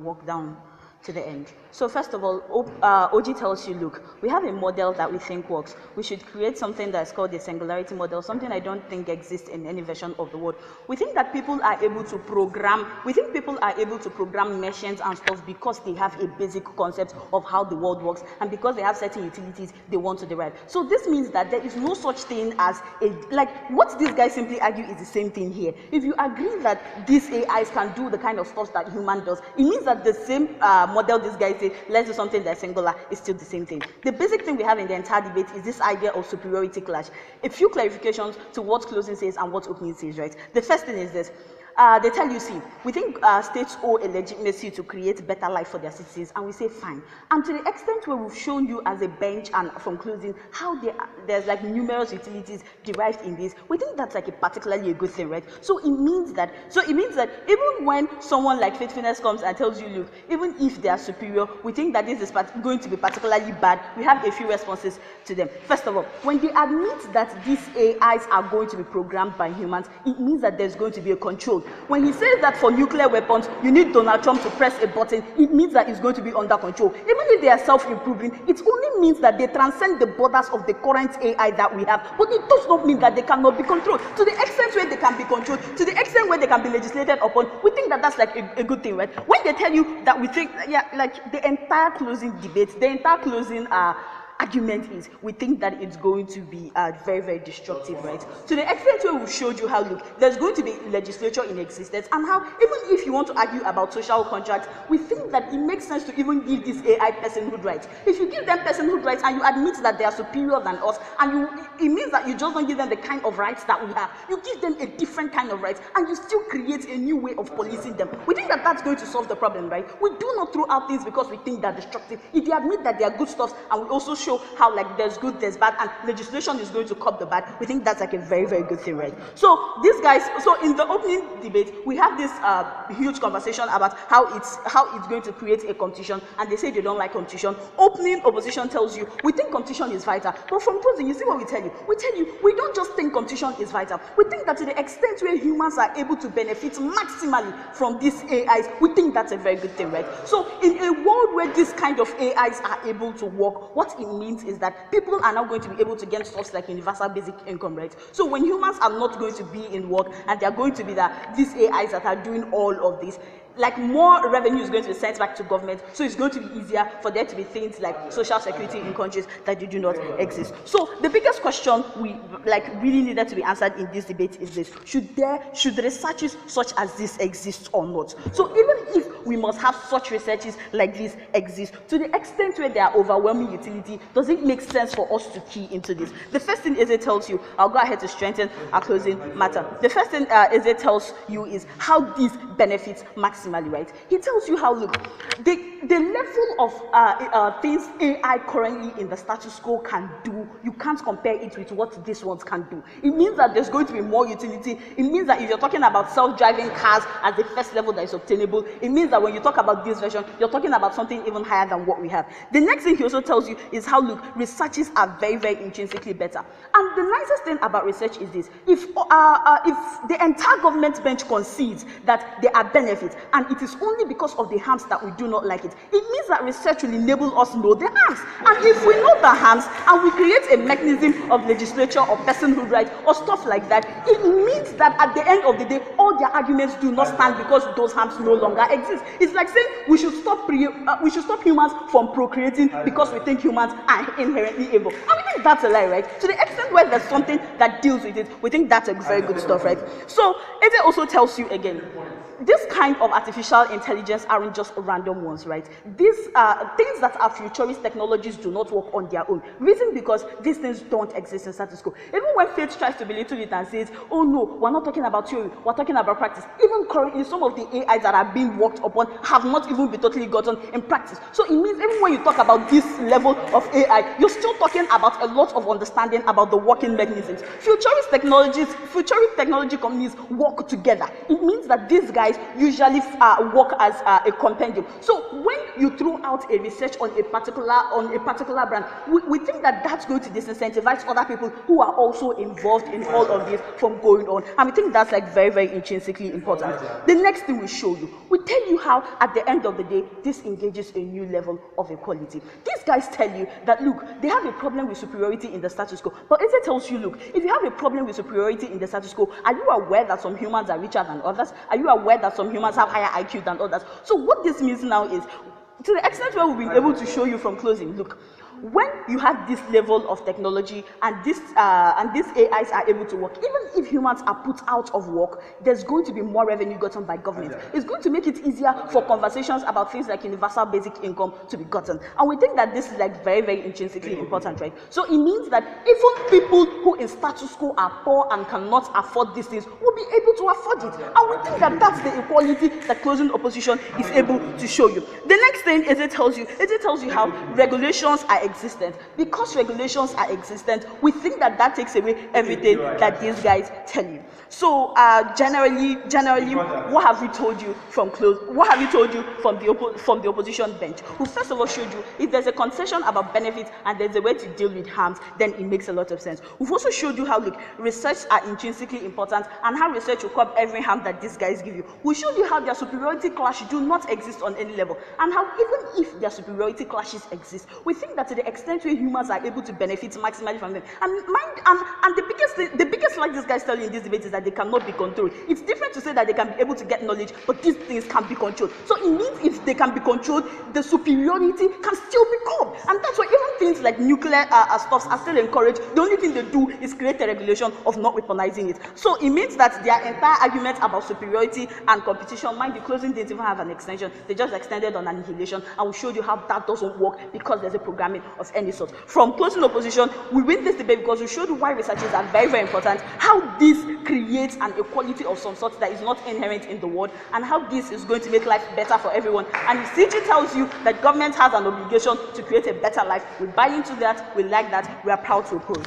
walk down to the end. So first of all, OG tells you, look, we have a model that we think works. We should create something that's called the singularity model, something I don't think exists in any version of the world. We think that people are able to program, machines and stuff because they have a basic concept of how the world works, and because they have certain utilities they want to derive. So this means that there is no such thing as what these guys simply argue is the same thing here. If you agree that these AIs can do the kind of stuff that human does, it means that the same model these guys say, let's do something that's singular, is still the same thing. The basic thing we have in the entire debate is this idea of superiority clash. A few clarifications to what closing says and what opening says, right? The first thing is this. They tell you, see, we think states owe a legitimacy to create better life for their citizens, and we say fine. And to the extent where we've shown you as a bench and from closing how there's like numerous utilities derived in this, we think that's like particularly a good thing, right? So it means that even when someone like Faithfulness comes and tells you, look, even if they are superior, we think that this is going to be particularly bad, we have a few responses to them. First of all, when they admit that these AIs are going to be programmed by humans, it means that there's going to be a control. When he says that for nuclear weapons, you need Donald Trump to press a button, it means that it's going to be under control. Even if they are self-improving, it only means that they transcend the borders of the current AI that we have. But it does not mean that they cannot be controlled. To the extent where they can be controlled, to the extent where they can be legislated upon, we think that that's like a good thing, right? When they tell you that we think, yeah, like the entire closing debate, the entire closing argument is, we think that it's going to be very, very destructive, right? To the extent where we showed you how, look, there's going to be legislature in existence, and how even if you want to argue about social contracts, we think that it makes sense to even give this AI personhood rights. If you give them personhood rights and you admit that they are superior than us, and it means that you just don't give them the kind of rights that we have, you give them a different kind of rights, and you still create a new way of policing them. We think that that's going to solve the problem, right? We do not throw out things because we think they're destructive. If they admit that they are good stuff, and we also show how like there's good, there's bad, and legislation is going to curb the bad, we think that's like a very, very good thing, right? So these guys, so in the opening debate, we have this huge conversation about how it's going to create a competition, and they say they don't like competition. Opening opposition tells you, we think competition is vital. But from closing, you see what we tell you? We tell you, we don't just think competition is vital. We think that to the extent where humans are able to benefit maximally from these AIs, we think that's a very good thing, right? So in a world where this kind of AIs are able to work, what it means is that people are now going to be able to get stuff like universal basic income, right? So when humans are not going to be in work, and they are going to be these AIs that are doing all of this, like more revenue is going to be sent back to government, so it's going to be easier for there to be things like social security in countries that do not exist. So the biggest question we really needed to be answered in this debate is this: should researches such as this exist or not? So even if we must have such researches like this exist, to the extent where they are overwhelming utility, does it make sense for us to key into this? The first thing it tells you, I'll go ahead to strengthen our closing matter. The first thing it tells you is how these benefits maximally, right? He tells you how, look, the level of things AI currently in the status quo can do, you can't compare it with what these ones can do. It means that there's going to be more utility. It means that if you're talking about self-driving cars as the first level that is obtainable, it means that when you talk about this version, you're talking about something even higher than what we have. The next thing he also tells you is how, look, researches are very, very intrinsically better. And the nicest thing about research is this: if the entire government bench concedes that there are benefits, and it is only because of the harms that we do not like it, it means that research will enable us to know the harms. And if we know the harms and we create a mechanism of legislature or personhood rights or stuff like that, it means that at the end of the day, all their arguments do not stand because those harms no longer exist. It's like saying we should stop humans from procreating because we think humans are inherently evil. And we think that's a lie, right? To the extent where there's something that deals with it, we think that's a very good stuff, right? So it also tells you again, this kind of artificial intelligence aren't just random ones, right? These things that are futurist technologies do not work on their own. Reason because these things don't exist in status quo. Even when Faith tries to belittle it and says, oh no, we're not talking about theory, we're talking about practice. Even currently, some of the AIs that are being worked upon have not even been totally gotten in practice. So it means even when you talk about this level of AI, you're still talking about a lot of understanding about the working mechanisms. Futurist technology companies work together. It means that these guys usually work as a compendium. So when you throw out a research on a particular brand, we think that that's going to disincentivize other people who are also also involved in all of this from going on. And we think that's like very, very intrinsically important. The next thing we show you, we tell you how at the end of the day, this engages a new level of equality. These guys tell you that, look, they have a problem with superiority in the status quo. But it tells you, look, if you have a problem with superiority in the status quo, are you aware that some humans are richer than others? Are you aware that some humans have higher IQ than others? So what this means now is, to the extent where we've been able to show you from closing, look, when you have this level of technology and these AIs are able to work, even if humans are put out of work, there's going to be more revenue gotten by government. It's going to make it easier for conversations about things like universal basic income to be gotten. And we think that this is like very, very intrinsically important, right? So it means that even people who in status quo are poor and cannot afford these things will be able to afford it. And we think that that's the equality that closing opposition is able to show you. The next thing is it tells you how regulations are existent. Because regulations are existent, we think that that takes away everything that these guys tell you. So generally, what have we told you from the opposition bench? We first of all showed you if there's a concession about benefits and there's a way to deal with harms, then it makes a lot of sense. We've also showed you how, look, research are intrinsically important and how research will curb every harm that these guys give you. We showed you how their superiority clashes do not exist on any level, and how even if their superiority clashes exist, we think that to the extent where humans are able to benefit maximally from them, and the biggest like this guys tell you in this debate is that they cannot be controlled. It's different to say that they can be able to get knowledge, but these things can be controlled. So it means if they can be controlled, the superiority can still be curbed. And that's why even things like nuclear stuffs are still encouraged. The only thing they do is create a regulation of not weaponizing it. So it means that their entire argument about superiority and competition, mind the closing didn't even have an extension. They just extended on annihilation, and we showed you how that doesn't work because there's a programming of any sort. From closing opposition, we win this debate because we showed you why researches are very, very important, how this creates an equality of some sort that is not inherent in the world, and how this is going to make life better for everyone. And if CG tells you that government has an obligation to create a better life, we buy into that, we like that, we are proud to oppose.